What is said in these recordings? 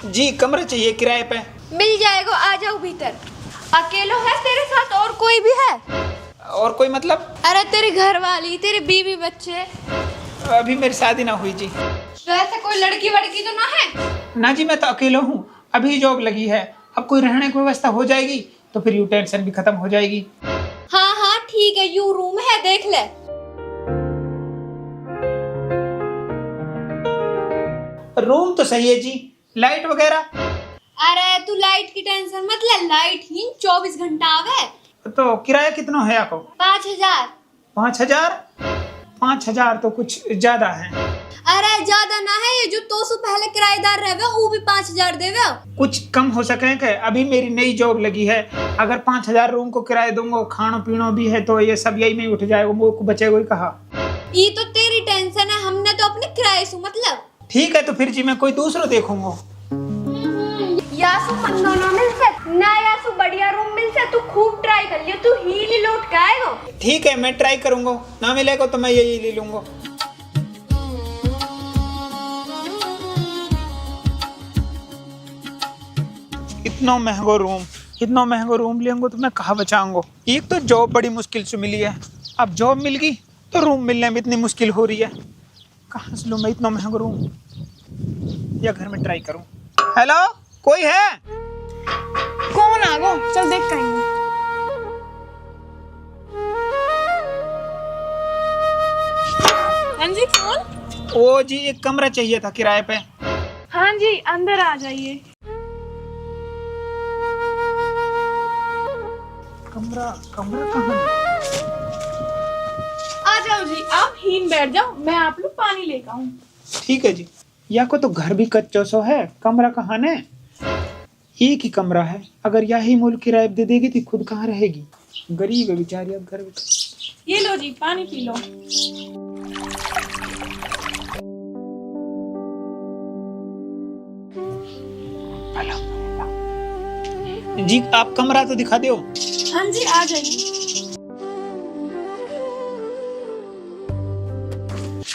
जी कमरा चाहिए किराए पे। मिल जाएगा, आ जाओ भीतर। अकेलो है तेरे साथ और कोई भी है? और कोई मतलब? अरे तेरी घरवाली, तेरी बीवी, बच्चे। अभी मेरी शादी ना हुई जी। वैसे कोई लड़की वड़की तो ना है? ना जी, मैं तो अकेला हूँ, अभी जॉब लगी है। अब कोई रहने की व्यवस्था हो जाएगी तो फिर यू टेंशन भी खत्म हो जाएगी। हाँ हाँ ठीक है, यू रूम है, देख ले। रूम तो सही है जी, लाइट वगैरह? अरे तू लाइट की टेंशन मत ले, लाइट ही 24 घंटा आवे। तो किराया कितना है आपको? 5000। 5000? 5000 तो कुछ ज्यादा है। अरे ज्यादा ना है, ये जो तो सु पहले किराएदार रहे वो भी 5000 देवे। कुछ कम हो सके क्या? अभी मेरी नई जॉब लगी है, अगर 5000 रूम को किराया दूंगा, खाना पीना भी है, तो ये सब यही में उठ जाएगा, वो बचेगा ही कहा। ये तो तेरी टेंशन है, हमने तो अपने किराए से मतलब। ठीक है तो फिर जी मैं कोई दूसरा देखूंगा। यासु पंदोनो मिल से ना, यासु बढ़िया रूम मिल से, तू खूब ट्राई कर लियो, तू ही लौट के आएगा। ठीक है मैं ट्राई करूंगा, ना मिलेगा तो मैं यही ले लूंगा। इतना महंगा रूम लेंगे तो मैं कहाँ बचाऊंगा? एक तो जॉब बड़ी मुश्किल से मिली है, अब जॉब मिल गई तो रूम मिलने में इतनी मुश्किल हो रही है। कहाँ से लूँ मैं इतना महंगा रूम? या घर में ट्राई करूँ? हेलो, कोई है? कौन आ गो? चल देख कहीं। हाँ जी, कौन? ओ जी, एक कमरा चाहिए था किराए पे। हाँ जी, अंदर आ जाइए। कमरा कहाँ है? आ जाओ जी, आप हीन बैठ जाओ, मैं आप लोग पानी लेकर आऊं। ठीक है जी। या को तो घर भी कच्चा सो है, कमरा कहाँ है? एक ही कमरा है, अगर यही मूल किराए दे देगी तो खुद कहाँ रहेगी? गरीब है बेचारी, अब घर। ये लो जी, पानी पी लो। जी आप कमरा तो दिखा दो। हाँ जी, आ जाइए।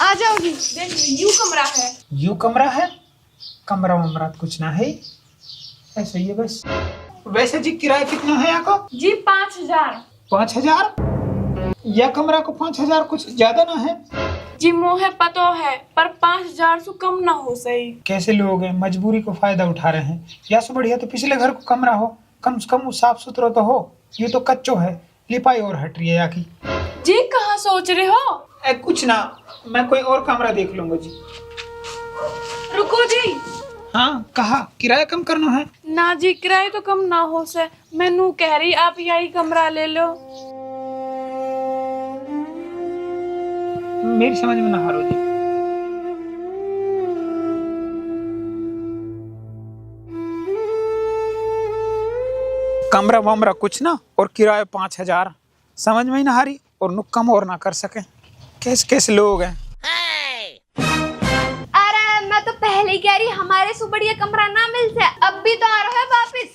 आ जाओ जी, देखिए यू कमरा है। यू कमरा है? कमरा वमरा तो कुछ ना है, ऐसा ही है बस। वैसे जी किराया कितना है यहाँ का? जी 5000। 5000? यह कमरा को 5000 कुछ ज्यादा ना है? जी मोहे पतो है, पर 5000 से कम ना हो सही। कैसे लोग हैं, मजबूरी को फायदा उठा रहे हैं। या से बढ़िया तो पिछले घर को कमरा हो, कम से कम साफ सुथरा तो हो। ये तो कच्चो है, लिपाई और हट रही है यहाँ की। जी कहाँ सोच रहे हो? कुछ ना, मैं कोई और कमरा देख लूंगा जी। रुको जी। हाँ कहा, किराया कम करना है? ना जी, किराए तो कम ना हो से, मैनू कह रही आप यही कमरा ले लो। मेरी समझ में ना हारो जी। कमरा वमरा कुछ ना, और किराया 5000, समझ में ही ना हारी, और नु कम और ना कर सके। कैसे कैसे लोग हैं। अरे मैं तो पहले ही कह रही, हमारे से बढ़िया कमरा ना मिल से, अब भी तो आ रहा है वापिस।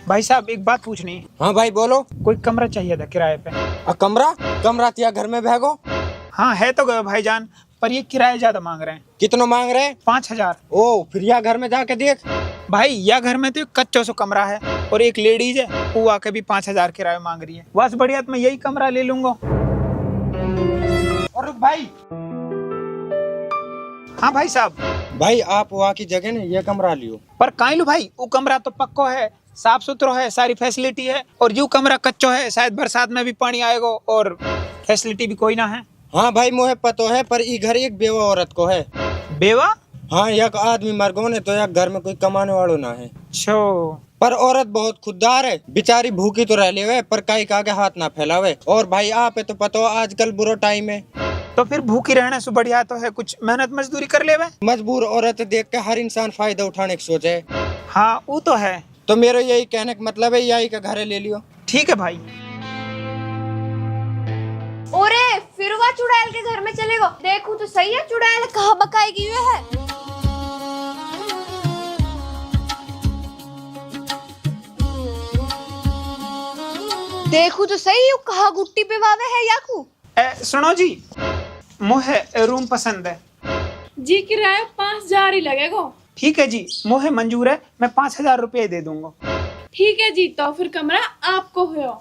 भाई साहब एक बात पूछनी है। हाँ भाई बोलो। कोई कमरा चाहिए था किराए पे। कमरा तिया घर में भेगो। हाँ है तो गए भाईजान, पर ये किराया ज्यादा मांग रहे हैं। कितना मांग रहे हैं? 5000। ओ फिर या घर में जाके देख। भाई या घर में तो कच्चा सो कमरा है, और एक लेडीज है, वो आके भी 5000 किराया मांग रही है। बस बढ़िया, तो मैं यही कमरा ले लूंगा। और भाई, हाँ भाई साहब। भाई आप वहाँ की जगह ने ये कमरा लियो। पर काहे लो भाई, वो कमरा तो पक्का है, साफ सुथरा है, सारी फैसिलिटी है, और यू कमरा कच्चो है, शायद बरसात में भी पानी आएगा, और फैसिलिटी भी कोई ना है। हाँ भाई मुझे पतो है, पर ये घर एक बेवा औरत को है। बेवा? हाँ, एक आदमी मर गो ने तो एक घर में कोई कमाने वालों ना है। छो, पर औरत बहुत खुददार है, बेचारी भूखी तो रह लेवे, पर काई का आगे हाथ ना फैलावे। और भाई आप तो पतो आजकल बुरा टाइम है, तो फिर भूखी रहने से बढ़िया तो है कुछ मेहनत मजदूरी कर लेवे। मजबूर औरत देख के हर इंसान फायदा उठाने की सोचे। हाँ वो तो है। तो मेरा यही कहने का मतलब है, यही का घर ले लियो। ठीक है भाई। ओरे फिर वह चुड़ैल के घर में चलेगा, देखो तो सही है, चुड़ैल कहाँ बकाएगी है। देखो तो सही, यू कहाँ गुट्टी पे वावे है याकू। सुनो जी, मुझे रूम पसंद है, जी किराया 5,000 ही लगेगा। ठीक है जी, मोहे मंजूर है, मैं 5,000 रुपये दे दूंगा। ठीक है जी, तो फिर कमरा आपको हो।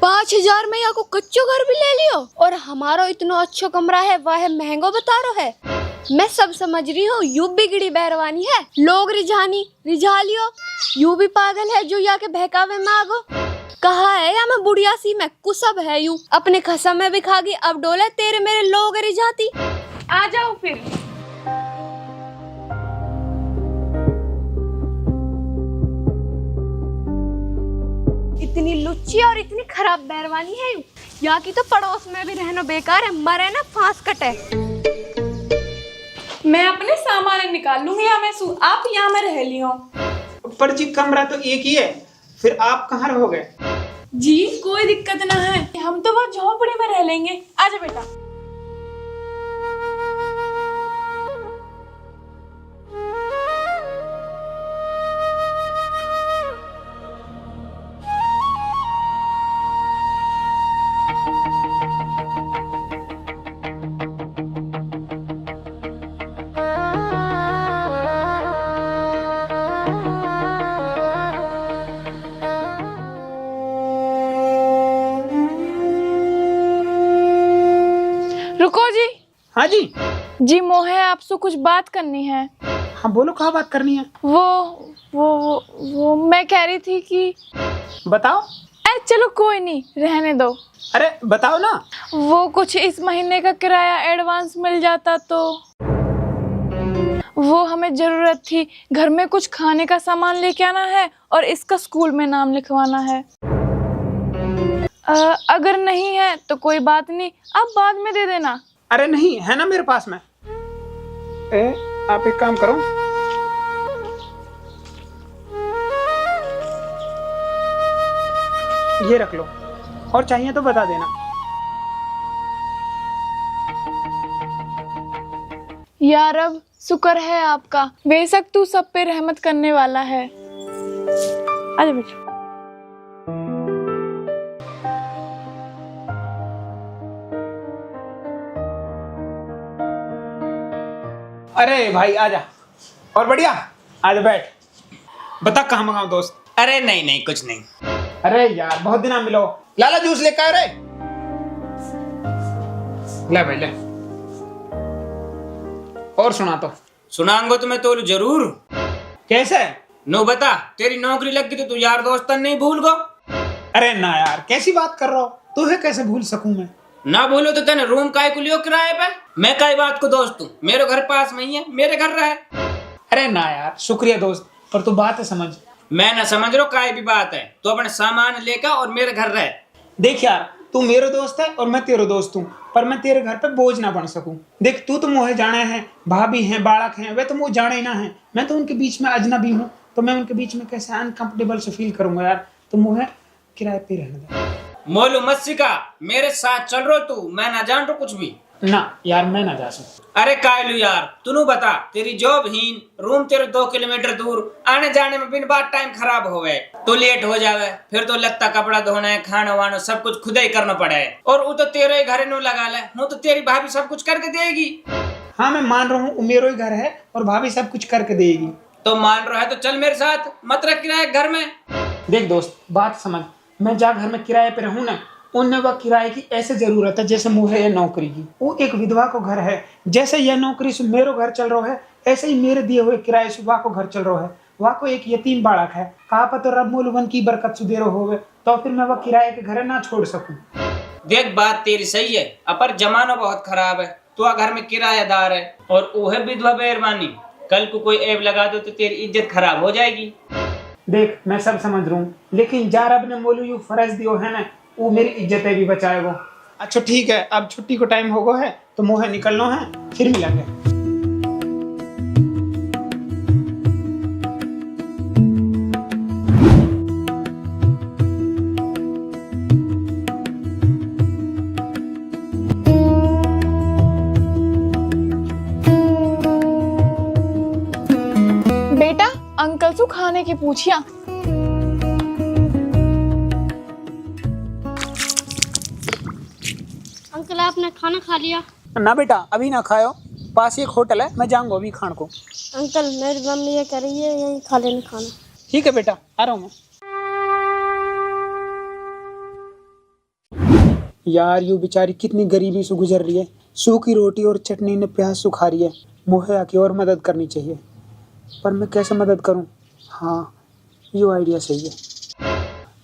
5,000 में या को कच्चो घर भी ले लियो, और हमारा इतना अच्छा कमरा है वह महंगो बता रो है। मैं सब समझ रही हूँ, यू बिगड़ी बैरवानी है, लोग रिझा लियो। यू भी पागल है जो या के बहकावे में आगो। कहा है या मैं बुढ़िया सी मैं कुसब है यू, अपने खसा में भी खागी, अब डोले तेरे मेरे लोग रिझाती। आ जाओ फिर। इतनी लुच्ची और इतनी खराब बैरवानी है यू, या की तो पड़ोस में भी रहना बेकार है, मरे ना फांस कटे। मैं अपने सामान निकाल लूंगी या मैं आप यहाँ में रह लियो। पर जी कमरा तो एक ही है, फिर आप कहाँ रहोगे? जी कोई दिक्कत ना है, हम तो वह झोपड़ी में रह लेंगे। आजा बेटा। रुको जी। हाँ जी। जी मोहे आपसे कुछ बात करनी है। हाँ बोलो, कहाँ बात करनी है? वो मैं कह रही थी कि बताओ। चलो कोई नहीं, रहने दो। अरे बताओ ना। वो कुछ इस महीने का किराया एडवांस मिल जाता तो। वो हमें जरूरत थी, घर में कुछ खाने का सामान लेके आना है और इसका स्कूल में नाम लिखवाना है। अगर नहीं है तो कोई बात नहीं, आप बाद में दे देना। अरे नहीं, है ना मेरे पास में। आप एक काम करो, ये रख लो, और चाहिए तो बता देना। या रब, शुक्र है आपका, बेशक तू सब पे रहमत करने वाला है। आजा बेटा। अरे भाई आजा, और बढ़िया, आजा बैठ। बता कहाँ मंगाऊं दोस्त? अरे नहीं नहीं कुछ नहीं। अरे यार बहुत दिन मिलो, लाला जूस लेकर आ रहे। ले भाई ले, और सुना तो। सुनाऊंगा तो मैं तो जरूर। कैसे? नो बता, तेरी नौकरी लग गई तो तू यार दोस्तन नहीं भूल गो। अरे ना यार, कैसी बात कर रहा हो, तुझे कैसे भूल सकूं मैं? ना भूलो तो तेने रूम काय को लियो किराए पे? मैं कई बात को दोस्त हूँ, मेरे घर पास में ही है, मेरे घर रहे। अरे ना यार, शुक्रिया दोस्त, पर तू बात है समझ। मैं ना समझ रहा काय भी बात है, तो अपने सामान लेकर और मेरे घर रहे। देख यार, तू मेरा दोस्त है और मैं तेरा दोस्त हूँ, पर मैं तेरे घर पे बोझ ना बन सकूं। देख तू तो मुझे जाने है, भाभी हैं, बालक हैं, वे तो मुझे जाने ही ना है। मैं तो उनके बीच में अजनबी हूँ, तो मैं उनके बीच में कैसे अनकंफर्टेबल से फील करूंगा यार। तो मुझे किराए पे रहने दे। मोलू मत सिखा, मेरे साथ चल रो तू, मैं ना जान रो कुछ भी। ना यार, मैं ना जा सकता। अरे कायलू यार, तू बता, तेरी जॉब हीन, रूम तेरे 2 किलोमीटर दूर, आने जाने में बिन बात टाइम खराब हो गए, तो लेट हो जावे, फिर तो लगता कपड़ा धोना है, खाना वाना सब कुछ खुद ही करना पड़े। और वो तो तेरे घर नो लगा ले, वो तो तेरी भाभी सब कुछ करके देगी। हाँ मैं मान रहा हूँ, मेरा ही घर है और भाभी सब कुछ करके देगी। तो मान रहा है तो चल मेरे साथ, मत रख किराया घर में। देख दोस्त, बात समझ, मैं जहाँ घर में किराए पे रहूँ ना, उन्हें वह किराए की ऐसे जरूरत है जैसे मुझे यह नौकरी की। वो एक विधवा को घर है, जैसे यह नौकरी से मेरो घर चल रहा है, ऐसे ही मेरे दिए हुए किराए से वह को घर चल रहा है। वह को एक यतीम बालक है, कहा पर तो रब मोलवन की बरकत से दे रहो होवे, तो फिर मैं वह किराए के घर ना छोड़ सकूं। देख बात तेरी सही है, अपर जमाना बहुत खराब है, तू घर में किराएदार है और वो है विधवा बेरमानी, कल को कोई ऐब लगा दो तो तेरी इज्जत खराब हो जाएगी। देख मैं सब समझ रहा हूँ, लेकिन जार रब ने मोलू यू फर्ज दियो है ना, वो मेरी इज्जत भी बचाएगो। अच्छा ठीक है, अब छुट्टी को टाइम हो गया है तो मुझे निकलना है, फिर मिलेंगे। बेटा अंकल से खाने की पूछिया। अंकल आपने खाना खा लिया? ना बेटा, अभी ना खाओ, पास ही एक होटल है, मैं जाऊंगा अभी खान को। अंकल मेरी मम्मी ये कर रही है, यहीं खा लेना खाना। ठीक है बेटा, आ रहा हूँ मैं। यार यूं बेचारी कितनी गरीबी से गुजर रही है, सूखी रोटी और चटनी ने प्यास सुखा रही है। मुझे आके और मदद करनी चाहिए, पर मैं कैसे मदद करूं? हाँ, ये आइडिया सही है।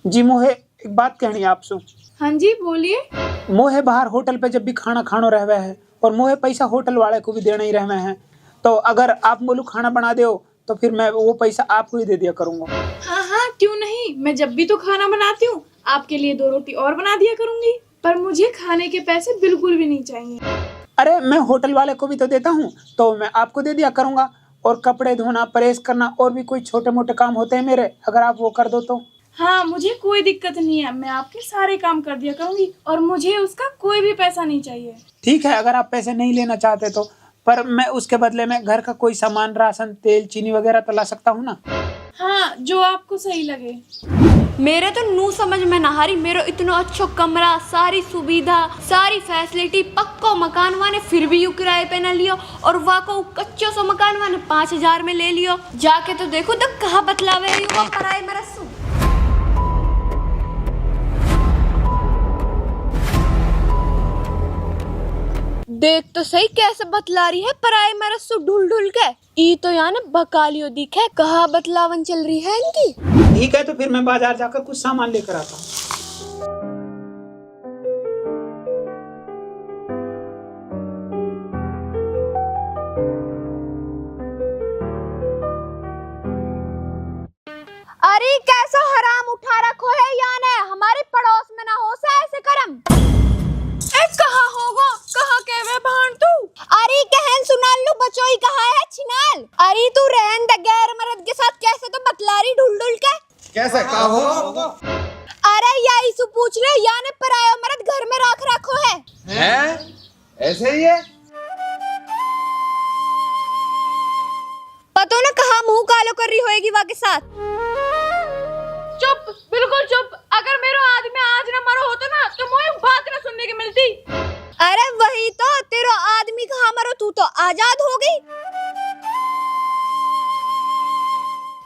जी मोहे एक बात कहनी है आपसे। हाँ जी बोलिए। मोहे बाहर होटल पे जब भी खाना खानो रहवे है और मोहे पैसा होटल वाले को भी देना ही रहवे है, तो अगर आप मोलू खाना बना दो तो फिर मैं वो पैसा आपको ही दे दिया करूंगा। हाँ हाँ क्यों नहीं, मैं जब भी तो खाना बनाती हूँ आपके लिए 2 रोटी और बना दिया करूंगी, पर मुझे खाने के पैसे बिल्कुल भी नहीं चाहिए। अरे मैं होटल वाले को भी तो देता हूँ, तो मैं आपको दे दिया करूंगा। और कपड़े धोना, प्रेस करना और भी कोई छोटे मोटे काम होते हैं मेरे, अगर आप वो कर दो तो। हाँ मुझे कोई दिक्कत नहीं है, मैं आपके सारे काम कर दिया करूंगी और मुझे उसका कोई भी पैसा नहीं चाहिए। ठीक है, अगर आप पैसे नहीं लेना चाहते तो, पर मैं उसके बदले में घर का कोई सामान, राशन, तेल, चीनी वगैरह तो ला सकता हूँ ना। हाँ जो आपको सही लगे। मेरे तो नू समझ में ना हारी, मेरो इतना अच्छा कमरा, सारी सुविधा, सारी फैसिलिटी, पक्को मकान वाने फिर भी यू किराए पे न लियो, और वाको कच्चो सो मकान वाने 5000 में ले लियो। जाके तो देखो तो कहाँ बतलावे यू पराए मेरा सु। देख तो सही कैसे बतला रही है पराए मेरा सु ढुल ढुल के। ई तो यानी बकालियो दिखे, कहाँ बतलावन चल रही है इनकी। ठीक है, तो फिर मैं बाजार जाकर कुछ सामान लेकर आता हूँ। अरे कैसा हराम उठा रखो है याने, हमारे पड़ोस में ना हो सा ऐसे करम। कहाँ होगा, कहाँ के वे भान तू? अरे कहन सुनाल लो बचोई कहाँ है छिनाल। अरे तू रहन द गैर मर्द के साथ कैसे तो बतलारी ढुल ढुल के। कैसे का होगा? अरे यही सु पूछ ले, याने पराया मर्द घर में रख रखो है। हैं? ऐसे ही है? पतो ना कहाँ मुंह कालो कर रही होएगी वा के साथ। चुप, बिल्कुल चुप। अगर मेरा आदमी आज ना मरो होता ना तो मुझे बात ना सुनने की मिलती। अरे वही तो, तेरा आदमी कहाँ मरो, तू तो आजाद हो गई।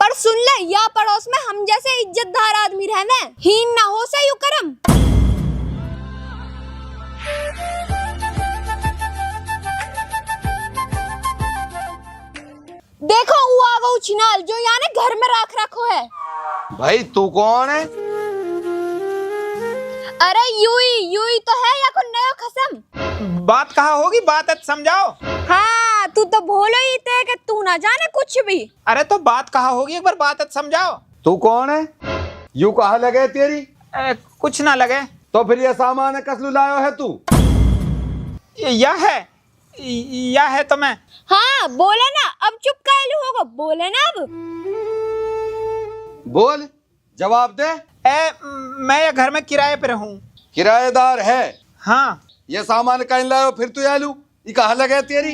पर सुन ले, या पड़ोस में हम जैसे इज्जतदार आदमी रहने, हीन ना हो से यू करम। देखो वो आ गो छिनाल जो याने घर में रख रखो है। भाई तू कौन है? अरे यूई तो है या को नयो खसम। बात कहाँ होगी, बात समझाओ। हाँ तू तो भोलो ही थे कि तू ना जाने कुछ भी। अरे तो बात कहाँ होगी, एक बार बात समझाओ। तू कौन है? यू कहाँ लगे तेरी? कुछ ना लगे। तो फिर ये सामान कसलू लायो है तू? यह है तो मैं। हाँ बोले ना, अब चुप काहे होगा, बोले ना अब। बोल, जवाब दे। मैं ये घर में किराए पे रहूं। किराएदार है? हाँ। ये सामान कहीं लायो फिर तू आलू, ये कहाँ लगे तेरी?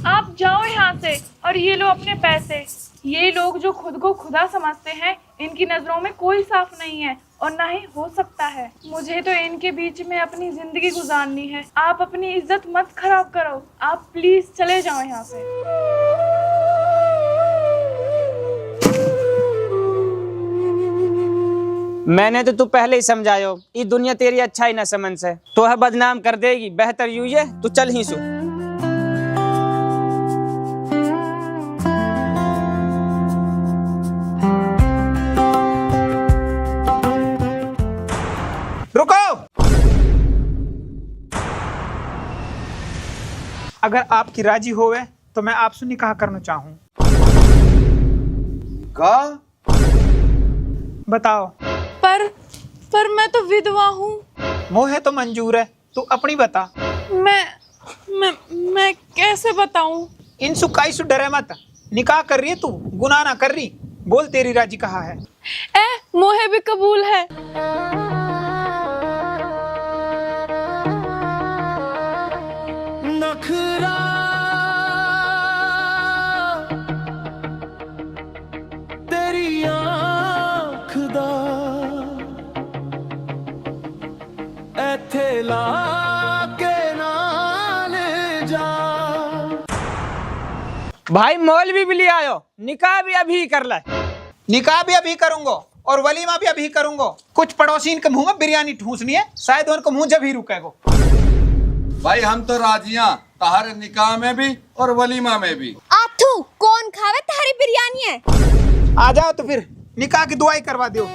आप जाओ यहाँ से और ये लो अपने पैसे। ये लोग जो खुद को खुदा समझते हैं, इनकी नजरों में कोई साफ नहीं है और ना ही हो सकता है। मुझे तो इनके बीच में अपनी जिंदगी गुजारनी है। आप अपनी इज्जत मत खराब करो, आप प्लीज चले जाओ यहाँ से। मैंने तो तू पहले ही समझायो, ये दुनिया तेरी अच्छा ही न समझ से, तो है बदनाम कर देगी। बेहतर यूं ये तू चल ही सु। रुको, अगर आपकी राजी होवे तो मैं आपसे निकाह करना चाहूँ। का? बताओ। पर मैं तो विधवा हूँ। मोहे तो मंजूर है, तू अपनी बता। मैं कैसे बताऊं? इन सुकाई सु डरे मत, निकाह कर रही है तू, गुनाह ना कर रही। बोल तेरी राजी कहाँ है? मोहे भी कबूल है। नखरा तेरी आँख दा भाई मौलवी भी ले आयो, निकाह भी अभी कर ले। निकाह भी अभी करूंगा और वलीमा भी अभी करूंगा। कुछ पड़ोसी के मुंह में बिरयानी ठूसनी है, शायद उनका मुंह जब ही रुकेगा। भाई हम तो राजियां, तहारे निकाह में भी और वलीमा में भी। आथू कौन खावे तारी बिरयानी है। आ जाओ तो फिर निकाह की दुआई करवा दो।